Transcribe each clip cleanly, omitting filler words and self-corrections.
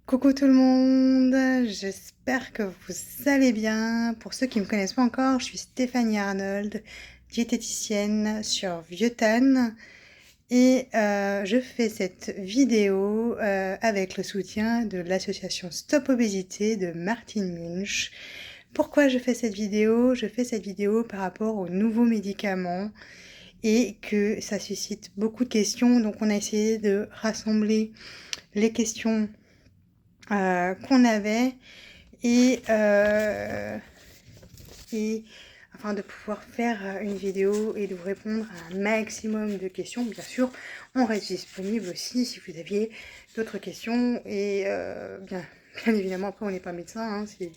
Coucou tout le monde, j'espère que vous allez bien. Pour ceux qui ne me connaissent pas encore, je suis Stéphanie Arnold, diététicienne sur Vieuxtan et je fais cette vidéo avec le soutien de l'association Stop Obésité de Martine Munch. Pourquoi je fais cette vidéo? Je fais cette vidéo par rapport aux nouveaux médicaments et que ça suscite beaucoup de questions. Donc on a essayé de rassembler les questions qu'on avait et, et afin de pouvoir faire une vidéo et de vous répondre à un maximum de questions. Bien sûr, on reste disponible aussi si vous aviez d'autres questions et bien évidemment, après on n'est pas médecin, hein, si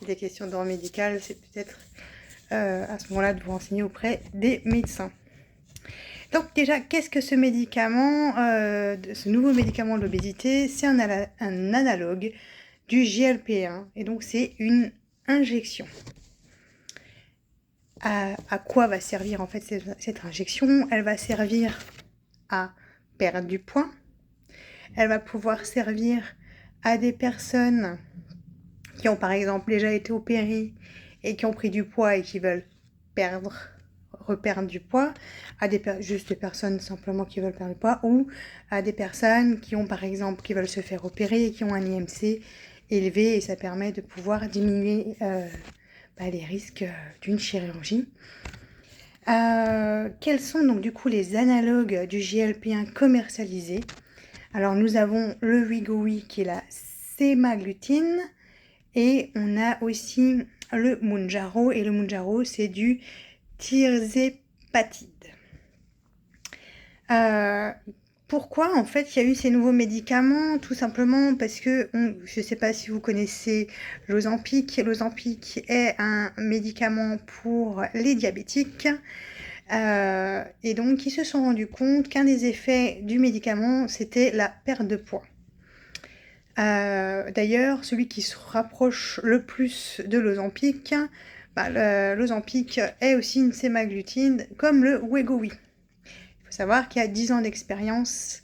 des questions d'ordre médical, c'est peut-être à ce moment-là de vous renseigner auprès des médecins. Donc déjà, qu'est-ce que ce médicament, ce nouveau médicament de l'obésité? C'est un analogue du GLP-1 et donc c'est une injection. À quoi va servir en fait cette injection? Elle va servir à perdre du poids. Elle va pouvoir servir à des personnes qui ont par exemple déjà été opérées et qui ont pris du poids et qui veulent reperdre du poids, à juste des personnes simplement qui veulent perdre du poids, ou à des personnes qui ont par exemple qui veulent se faire opérer et qui ont un IMC élevé et ça permet de pouvoir diminuer les risques d'une chirurgie. Quels sont donc du coup les analogues du GLP-1 commercialisés? Alors nous avons le Wegovy qui est la sémaglutine et on a aussi le Mounjaro et le Mounjaro c'est du tirzépatide. Pourquoi en fait il y a eu ces nouveaux médicaments? Tout simplement parce que, je ne sais pas si vous connaissez l'Ozempic. L'Ozempic est un médicament pour les diabétiques. Et donc ils se sont rendus compte qu'un des effets du médicament, c'était la perte de poids. D'ailleurs, celui qui se rapproche le plus de l'Ozempic, l'Ozempic est aussi une sémaglutine comme le Wegovy. Il faut savoir qu'il y a 10 ans d'expérience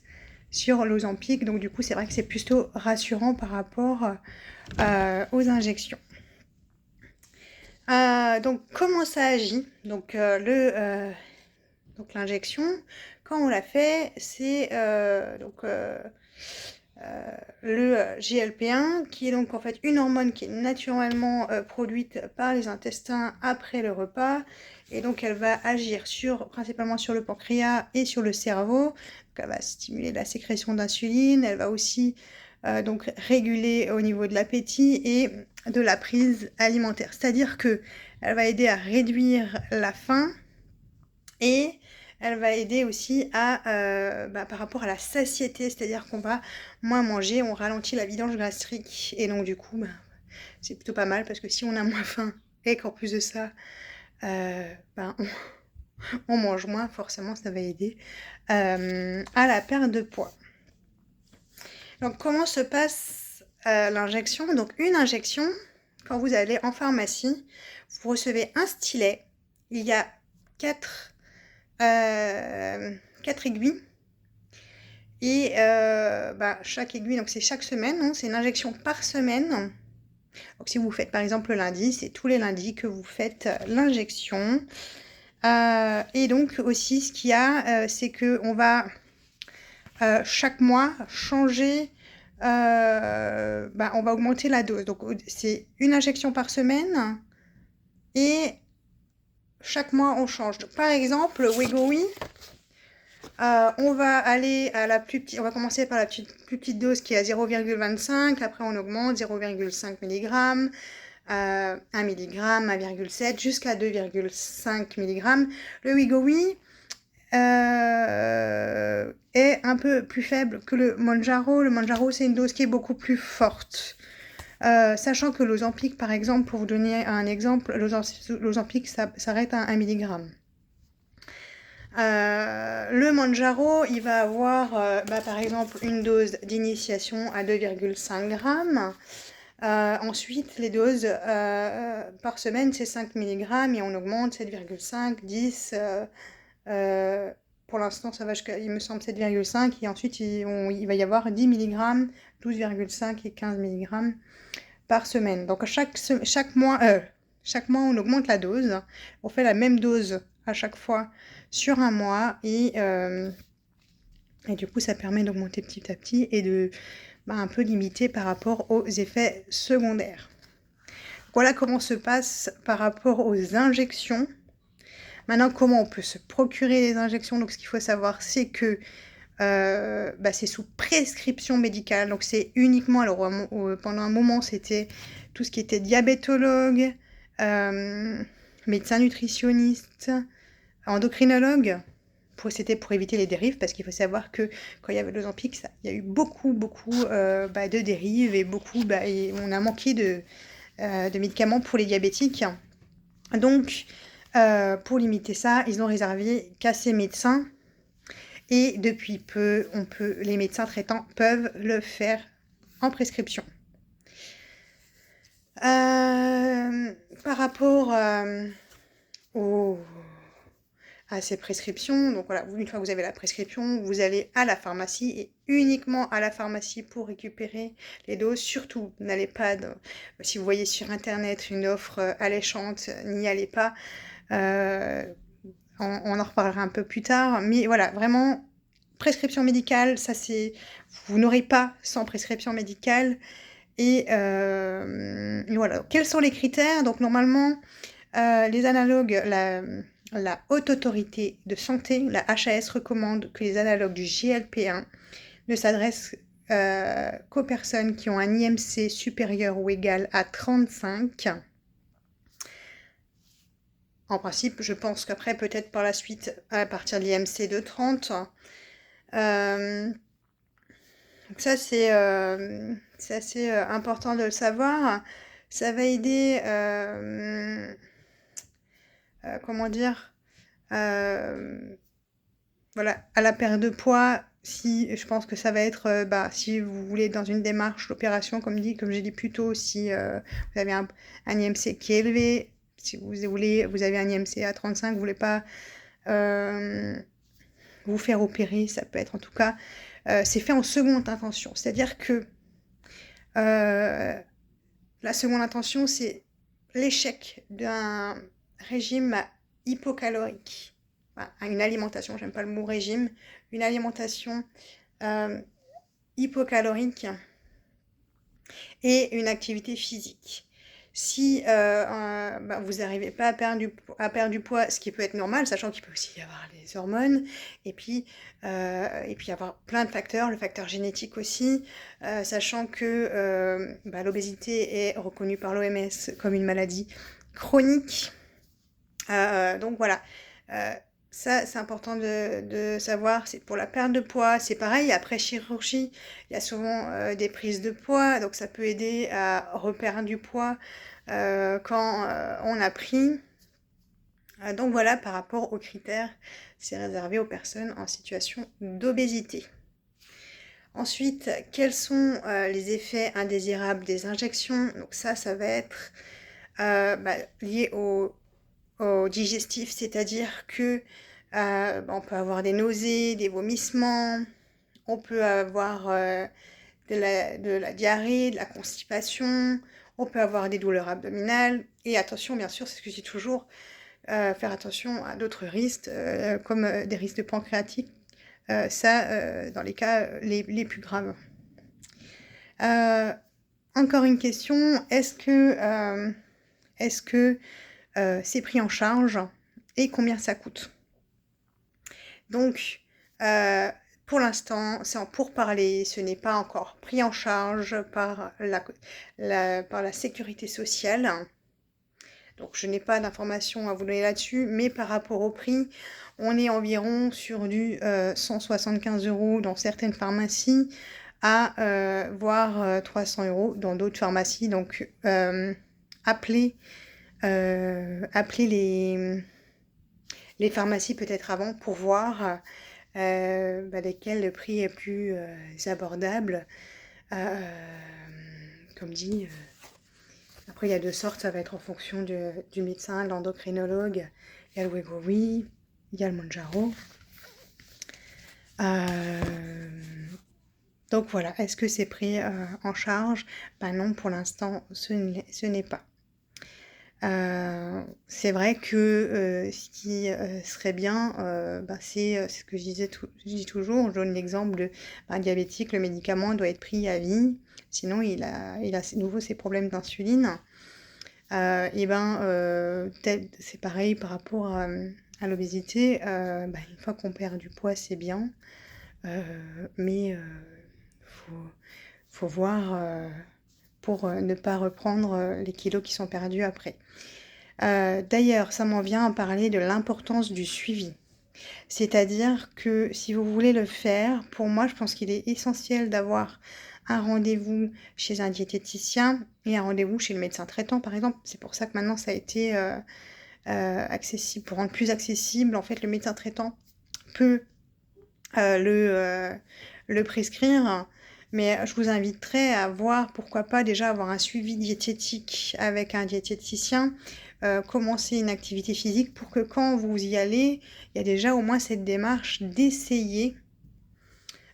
sur l'Ozempic, donc du coup c'est vrai que c'est plutôt rassurant par rapport aux injections. Donc comment ça agit? Donc l'injection, quand on l'a fait, c'est le GLP-1 qui est donc en fait une hormone qui est naturellement produite par les intestins après le repas et donc elle va agir principalement sur le pancréas et sur le cerveau. Donc, elle va stimuler la sécrétion d'insuline, elle va aussi donc réguler au niveau de l'appétit et de la prise alimentaire, c'est-à-dire que elle va aider à réduire la faim et elle va aider aussi à, par rapport à la satiété, c'est-à-dire qu'on va moins manger, on ralentit la vidange gastrique. Et donc du coup, c'est plutôt pas mal parce que si on a moins faim et qu'en plus de ça, on mange moins, forcément ça va aider à la perte de poids. Donc comment se passe l'injection? Donc une injection, quand vous allez en pharmacie, vous recevez un stylet, il y a 4 aiguilles et chaque aiguille, donc c'est chaque semaine, hein, c'est une injection par semaine. Donc si vous faites par exemple le lundi, c'est tous les lundis que vous faites l'injection. Et donc aussi ce qu'il y a, c'est que on va chaque mois changer, on va augmenter la dose. Donc c'est une injection par semaine et chaque mois on change. Donc, par exemple, le Wegovy, on va aller à la plus petite, on va commencer par la plus petite dose qui est à 0,25, après on augmente 0,5 mg, 1 mg, 1,7 jusqu'à 2,5 mg. Le Wegovy est un peu plus faible que le Mounjaro. Le Mounjaro, c'est une dose qui est beaucoup plus forte. Sachant que l'Ozempic, par exemple, pour vous donner un exemple, l'Ozempic s'arrête à 1 mg. Le Mounjaro, il va avoir par exemple une dose d'initiation à 2,5 grammes. Ensuite, les doses par semaine, c'est 5 mg et on augmente 7,5, 10, pour l'instant, ça va jusqu'à, il me semble, 7,5. Et ensuite, il va y avoir 10 mg, 12,5 et 15 mg par semaine. Donc, chaque mois, on augmente la dose. On fait la même dose à chaque fois sur un mois. Et du coup, ça permet d'augmenter petit à petit et de un peu limiter par rapport aux effets secondaires. Voilà comment se passe par rapport aux injections. Maintenant, comment on peut se procurer les injections? Donc, ce qu'il faut savoir, c'est que c'est sous prescription médicale. Donc, c'est uniquement, alors pendant un moment, c'était tout ce qui était diabétologue, médecin nutritionniste, endocrinologue. C'était pour éviter les dérives, parce qu'il faut savoir que quand il y avait l'Ozempic, il y a eu beaucoup de dérives et on a manqué de médicaments pour les diabétiques. Donc, pour limiter ça, ils ont réservé qu'à ces médecins. Et depuis peu, les médecins traitants peuvent le faire en prescription. Par rapport à ces prescriptions, donc voilà, une fois que vous avez la prescription, vous allez à la pharmacie et uniquement à la pharmacie pour récupérer les doses. Surtout, n'allez pas, si vous voyez sur internet une offre alléchante, n'y allez pas. On en reparlera un peu plus tard, mais voilà, vraiment, prescription médicale, ça c'est, vous n'aurez pas sans prescription médicale. Et voilà, quels sont les critères? Donc normalement, les analogues, la Haute Autorité de Santé, la HAS, recommande que les analogues du GLP-1 ne s'adressent qu'aux personnes qui ont un IMC supérieur ou égal à 35. En principe, je pense qu'après, peut-être par la suite, à partir de l'IMC de 30. Donc ça, c'est assez important de le savoir. Ça va aider, comment dire, voilà, à la perte de poids. Je pense que ça va être, si vous voulez dans une démarche d'opération, comme j'ai dit plus tôt, si vous avez un IMC qui est élevé, si vous avez un IMC à 35, vous voulez pas vous faire opérer, ça peut être en tout cas, c'est fait en seconde intention. C'est-à-dire que la seconde intention, c'est l'échec d'un régime hypocalorique. Enfin, une alimentation, j'aime pas le mot régime, une alimentation hypocalorique et une activité physique. Si vous n'arrivez pas à perdre du poids, ce qui peut être normal, sachant qu'il peut aussi y avoir les hormones, et puis y avoir plein de facteurs, le facteur génétique aussi, sachant que l'obésité est reconnue par l'OMS comme une maladie chronique. Donc voilà, ça c'est important de savoir. C'est pour la perte de poids, c'est pareil, après chirurgie, il y a souvent des prises de poids, donc ça peut aider à reperdre du poids quand on a pris. Donc voilà, par rapport aux critères, c'est réservé aux personnes en situation d'obésité. Ensuite, quels sont les effets indésirables des injections? Donc ça va être lié au digestif, c'est-à-dire que on peut avoir des nausées, des vomissements, on peut avoir de la diarrhée, de la constipation, on peut avoir des douleurs abdominales. Et attention, bien sûr, c'est ce que je dis toujours, faire attention à d'autres risques, comme des risques de pancréatite, dans les cas les plus graves. Encore une question, est-ce que c'est pris en charge et combien ça coûte? Donc, pour l'instant, c'est en pourparlers, ce n'est pas encore pris en charge par la sécurité sociale. Donc, je n'ai pas d'informations à vous donner là-dessus, mais par rapport au prix, on est environ sur du 175 € dans certaines pharmacies, à voire 300 € dans d'autres pharmacies. Donc, appelez les pharmacies peut-être avant pour voir lesquelles le prix est plus abordable. Comme dit, après il y a deux sortes, ça va être en fonction du médecin, l'endocrinologue. Il y a le Wegovy, il y a le Mounjaro. Euh, donc voilà, est-ce que c'est pris en charge? Ben non, pour l'instant, ce n'est pas. C'est vrai que ce qui serait bien, c'est ce que je dis toujours, je donne l'exemple d'un diabétique, le médicament doit être pris à vie, sinon il a de nouveau ses problèmes d'insuline. C'est pareil par rapport à l'obésité, une fois qu'on perd du poids, c'est bien, mais faut, faut voir pour ne pas reprendre les kilos qui sont perdus après. D'ailleurs, ça m'en vient à parler de l'importance du suivi. C'est-à-dire que si vous voulez le faire, pour moi, je pense qu'il est essentiel d'avoir un rendez-vous chez un diététicien et un rendez-vous chez le médecin traitant, par exemple. C'est pour ça que maintenant, ça a été accessible. Pour rendre plus accessible, en fait, le médecin traitant peut le prescrire. Mais je vous inviterai à voir, pourquoi pas, déjà avoir un suivi diététique avec un diététicien, commencer une activité physique pour que quand vous y allez, il y a déjà au moins cette démarche d'essayer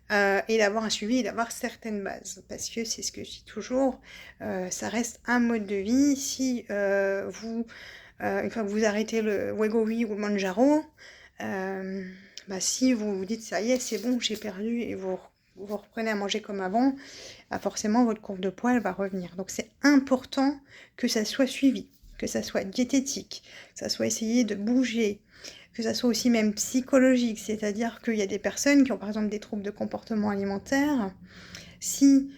et d'avoir un suivi et d'avoir certaines bases. Parce que c'est ce que je dis toujours, ça reste un mode de vie. Si une fois que vous arrêtez le Wegovy ou le Manjaro, si vous vous dites ça y est, c'est bon, j'ai perdu et vous reprenez à manger comme avant, forcément votre courbe de poids elle va revenir. Donc c'est important que ça soit suivi, que ça soit diététique, que ça soit essayé de bouger, que ça soit aussi même psychologique, c'est-à-dire qu'il y a des personnes qui ont par exemple des troubles de comportement alimentaire. Si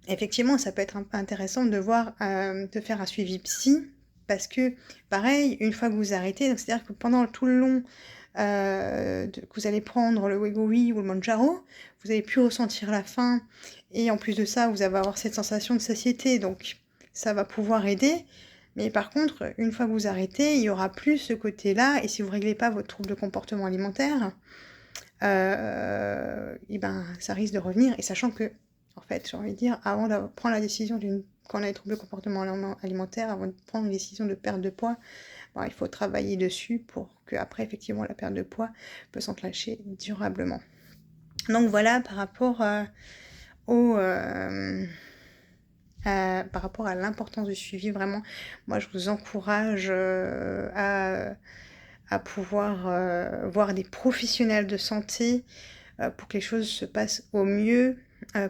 effectivement ça peut être intéressant de voir, de faire un suivi psy, parce que pareil, une fois que vous arrêtez, donc c'est-à-dire que pendant tout le long que vous allez prendre le Wegovy ou le Manjaro, vous allez plus ressentir la faim, et en plus de ça, vous allez avoir cette sensation de satiété, donc ça va pouvoir aider. Mais par contre, une fois que vous arrêtez, il y aura plus ce côté-là, et si vous ne réglez pas votre trouble de comportement alimentaire, ça risque de revenir, et sachant que, en fait, j'ai envie de dire, avant de prendre la décision quand on a des troubles de comportement alimentaire, avant de prendre une décision de perte de poids, il faut travailler dessus pour que après effectivement la perte de poids peut s'enclencher durablement. Donc voilà par rapport par rapport à l'importance du suivi, vraiment, moi je vous encourage à pouvoir voir des professionnels de santé pour que les choses se passent au mieux.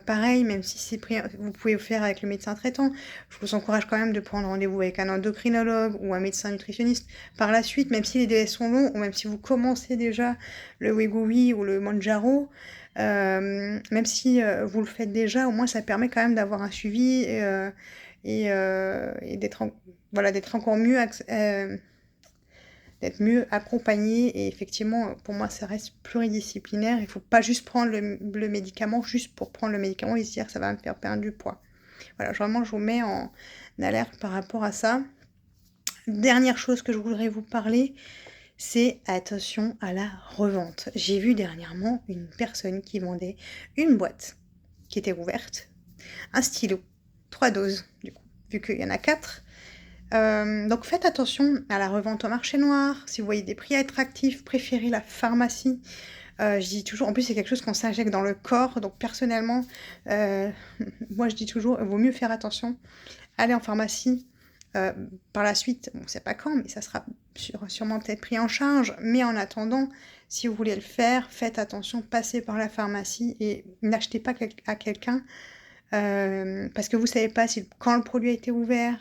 Pareil, même si c'est pris, vous pouvez le faire avec le médecin traitant, je vous encourage quand même de prendre rendez-vous avec un endocrinologue ou un médecin nutritionniste par la suite, même si les délais sont longs, ou même si vous commencez déjà le Wegovy ou le Manjaro, même si vous le faites déjà, au moins ça permet quand même d'avoir un suivi et d'être encore mieux d'être mieux accompagné, et effectivement pour moi ça reste pluridisciplinaire. Il ne faut pas juste prendre le médicament juste pour prendre le médicament et se dire ça va me faire perdre du poids. Voilà, vraiment je vous mets en alerte par rapport à ça. Dernière chose que je voudrais vous parler, c'est attention à la revente. J'ai vu dernièrement une personne qui vendait une boîte qui était ouverte, un stylo, 3 doses du coup, vu qu'il y en a 4. Donc faites attention à la revente au marché noir. Si vous voyez des prix attractifs, préférez la pharmacie. Je dis toujours, en plus c'est quelque chose qu'on s'injecte dans le corps, donc personnellement, moi je dis toujours, il vaut mieux faire attention, aller en pharmacie. Par la suite, on ne sait pas quand, mais ça sera sûrement peut-être pris en charge. Mais en attendant, si vous voulez le faire, faites attention, passez par la pharmacie et n'achetez pas à quelqu'un parce que vous ne savez pas quand le produit a été ouvert,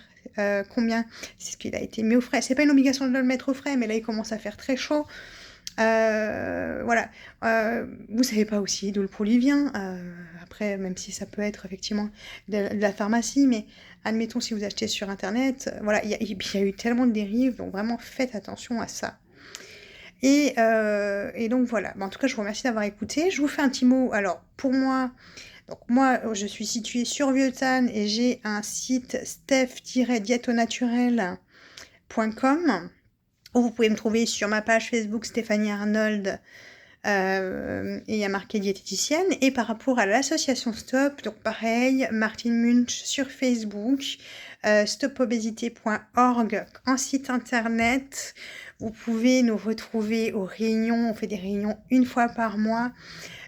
combien, c'est ce qu'il a été mis au frais. C'est pas une obligation de le mettre au frais, mais là il commence à faire très chaud. Voilà. Vous savez pas aussi d'où le produit vient. Après, même si ça peut être effectivement de la pharmacie, mais admettons si vous achetez sur internet, voilà, il y a eu tellement de dérives, donc vraiment faites attention à ça. Et donc voilà. En tout cas, je vous remercie d'avoir écouté. Je vous fais un petit mot. Alors, pour moi, je suis située sur Vieux-Tannes et j'ai un site steph-dietonaturel.com où vous pouvez me trouver sur ma page Facebook Stéphanie Arnold Et il y a marqué diététicienne. Et par rapport à l'association Stop, donc pareil, Martine Munch sur Facebook, stopobésité.org en site internet. Vous pouvez nous retrouver aux réunions. On fait des réunions une fois par mois.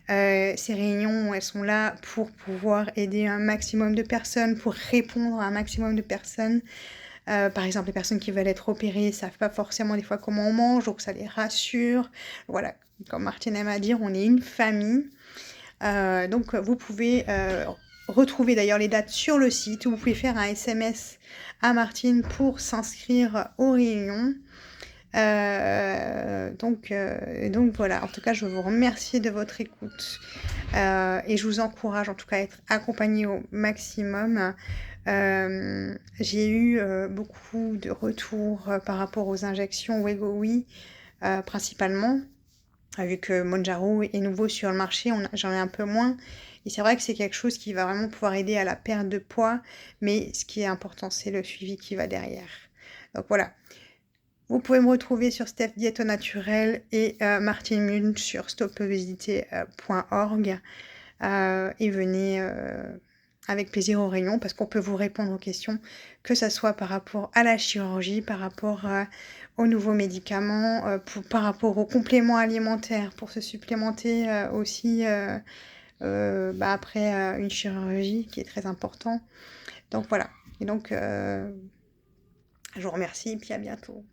Ces réunions, elles sont là pour pouvoir aider un maximum de personnes, pour répondre à un maximum de personnes. Par exemple, les personnes qui veulent être opérées ne savent pas forcément des fois comment on mange, donc ça les rassure. Voilà, comme Martine aime à dire, on est une famille. Donc vous pouvez retrouver d'ailleurs les dates sur le site, ou vous pouvez faire un SMS à Martine pour s'inscrire aux réunions. Donc voilà, en tout cas, je vous remercie de votre écoute et je vous encourage en tout cas à être accompagné au maximum. J'ai eu beaucoup de retours par rapport aux injections Wegovy principalement. Vu que Mounjaro est nouveau sur le marché, j'en ai un peu moins. Et c'est vrai que c'est quelque chose qui va vraiment pouvoir aider à la perte de poids, mais ce qui est important, c'est le suivi qui va derrière. Donc voilà. Vous pouvez me retrouver sur Steph Diète au Naturel et Martine Munch sur stopobésité.org et venez avec plaisir aux réunions parce qu'on peut vous répondre aux questions, que ce soit par rapport à la chirurgie, par rapport aux nouveaux médicaments, par rapport aux compléments alimentaires pour se supplémenter aussi après une chirurgie qui est très important. Donc voilà. Et donc, je vous remercie et puis à bientôt.